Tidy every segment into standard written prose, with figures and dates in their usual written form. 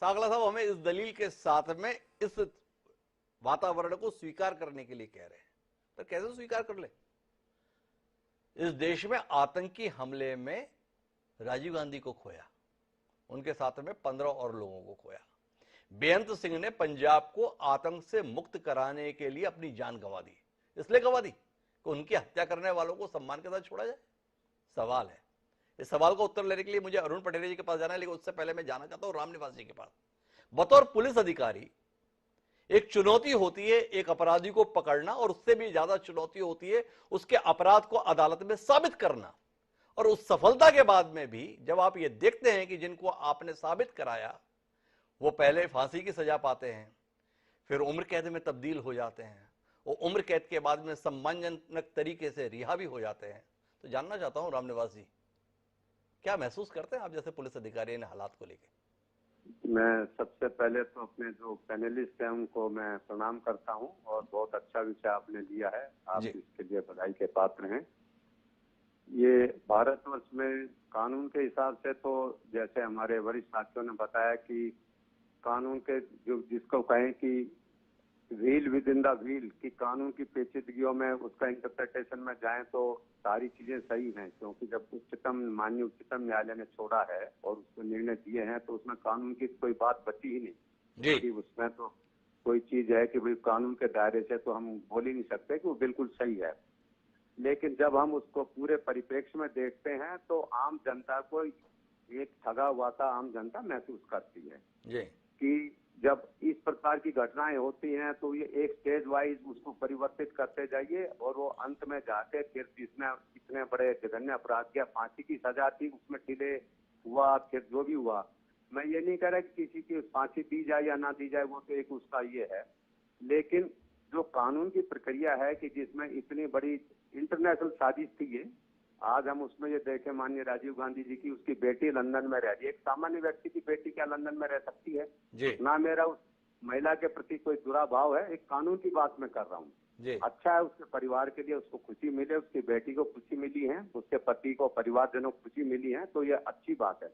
सागला साहब हमें इस दलील के साथ में इस वातावरण को स्वीकार करने के लिए कह रहे हैं, तो कैसे स्वीकार कर ले? इस देश में आतंकी हमले में राजीव गांधी को खोया, उनके साथ में 15 और लोगों को खोया। बेअंत सिंह ने पंजाब को आतंक से मुक्त कराने के लिए अपनी जान गंवा दी, इसलिए गंवा दी कि उनकी हत्या करने वालों को सम्मान के साथ छोड़ा जाए। सवाल है, इस सवाल का उत्तर लेने के लिए मुझे अरुण पटेरिया जी के पास जाना है, लेकिन उससे पहले मैं जाना चाहता हूं रामनिवास जी के पास। बतौर पुलिस अधिकारी एक चुनौती होती है एक अपराधी को पकड़ना, और उससे भी ज्यादा चुनौती होती है उसके अपराध को अदालत में साबित करना। और उस सफलता के बाद में भी जब आप ये देखते हैं कि जिनको आपने साबित कराया वो पहले फांसी की सजा पाते हैं, फिर उम्र कैद में तब्दील हो जाते हैं, वो उम्र कैद के बाद में सम्मानजनक तरीके से रिहा भी हो जाते हैं, तो जानना चाहता हूं रामनिवास जी, क्या महसूस करते हैं आप जैसे पुलिस अधिकारी इन हालात को लेकर? मैं सबसे पहले तो अपने जो पैनलिस्ट हैं उनको मैं प्रणाम करता हूं, और बहुत अच्छा विषय आपने लिया है, आप इसके लिए बधाई के पात्र हैं। ये भारतवर्ष में कानून के हिसाब से तो जैसे हमारे वरिष्ठ साथियों ने बताया कि कानून के जो जिसको कहें कि wheel with in the wheel की कानून की पेचीदगियों में उसका इंटरप्रिटेशन में जाएं तो सारी चीजें सही हैं, क्योंकि जब माननीय उच्चतम न्यायालय ने छोड़ा है और उसको निर्णय दिए हैं तो उसमें कानून की कोई बात बची ही नहीं कि उसमें तो कोई चीज है कि भाई कानून के दायरे से तो हम बोल ही नहीं सकते कि वो बिल्कुल सही है। लेकिन जब हम उसको पूरे परिप्रेक्ष्य में देखते हैं तो आम जनता को एक ठगा हुआ सा आम जनता महसूस करती है कि जब इस प्रकार की घटनाएं होती हैं तो ये एक स्टेज वाइज उसको परिवर्तित करते जाइए, और वो अंत में जाके फिर जिसमें इतने बड़े जघन्य अपराध किया फांसी की सजा थी उसमें डिले हुआ, फिर जो भी हुआ, मैं ये नहीं कह रहा कि किसी की फांसी दी जाए या ना दी जाए, वो तो एक उसका ये है। लेकिन जो कानून की प्रक्रिया है कि जिसमें इतनी बड़ी इंटरनेशनल साजिश थी ये, आज हम उसमें ये देखें माननीय राजीव गांधी जी की उसकी बेटी लंदन में रह रही है। एक सामान्य व्यक्ति की बेटी क्या लंदन में रह सकती है? ना मेरा उस महिला के प्रति कोई बुरा भाव है, एक कानून की बात मैं कर रहा हूँ। अच्छा है उसके परिवार के लिए, उसको खुशी मिले, उसकी बेटी को खुशी मिली है, उसके पति को परिवारजनों को खुशी मिली है, तो ये अच्छी बात है।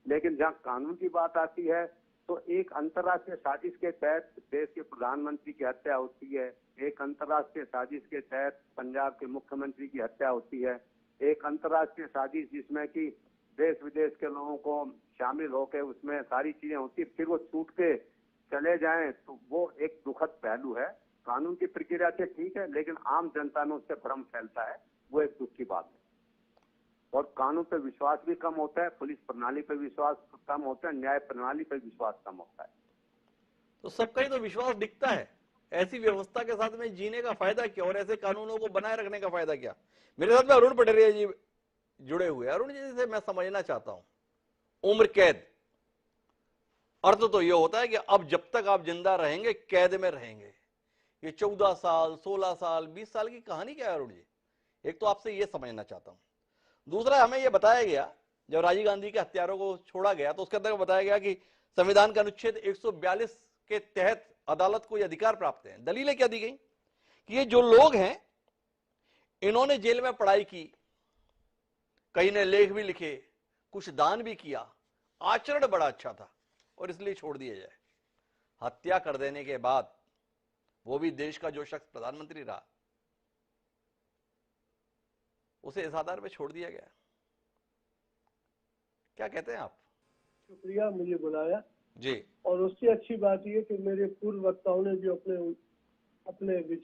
लेकिन जहाँ कानून की बात आती है तो एक अंतर्राष्ट्रीय साजिश के तहत देश के प्रधानमंत्री की हत्या होती है, एक अंतर्राष्ट्रीय साजिश के तहत पंजाब के मुख्यमंत्री की हत्या होती है, एक अंतर्राष्ट्रीय साजिश जिसमें कि देश विदेश के लोगों को शामिल होकर उसमें सारी चीजें होती, फिर वो छूट के चले जाएं, तो वो एक दुखद पहलू है। कानून की प्रक्रिया से ठीक है, लेकिन आम जनता में उससे भ्रम फैलता है, वो एक दुख की बात है। और कानून पे विश्वास भी कम होता है, पुलिस प्रणाली पे विश्वास कम होता है, न्याय प्रणाली पे विश्वास कम होता है। तो सबका ही तो विश्वास दिखता है, ऐसी व्यवस्था के साथ में जीने का फायदा क्या और ऐसे कानूनों को बनाए रखने का फायदा क्या? मेरे साथ में अरुण पटेरिया जी जुड़े हुए। अरुण जी से मैं समझना चाहता हूं, उम्र कैद अर्थ तो यह होता है कि अब जब तक आप जिंदा रहेंगे कैद में रहेंगे। ये 14 साल 16 साल 20 साल की कहानी क्या है अरुण जी? एक तो आपसे यह समझना चाहता हूं। दूसरा, हमें यह बताया गया जब राजीव गांधी के हत्यारों को छोड़ा गया तो उसके अंदर बताया गया कि संविधान का अनुच्छेद 142 के तहत अदालत को यह अधिकार प्राप्त है। दलीलें क्या दी गई कि ये जो लोग हैं इन्होंने जेल में पढ़ाई की, कई ने लेख भी लिखे, कुछ दान भी किया, आचरण बड़ा अच्छा था और इसलिए छोड़ दिया जाए। हत्या कर देने के बाद वो भी देश का जो शख्स प्रधानमंत्री रहा, उसे इस आधार पर छोड़ दिया गया। क्या कहते हैं आप? शुक्रिया मुझे बुलाया जी। और उससे अच्छी बात यह कि मेरे पूर्व वक्ताओं ने जो अपने विचार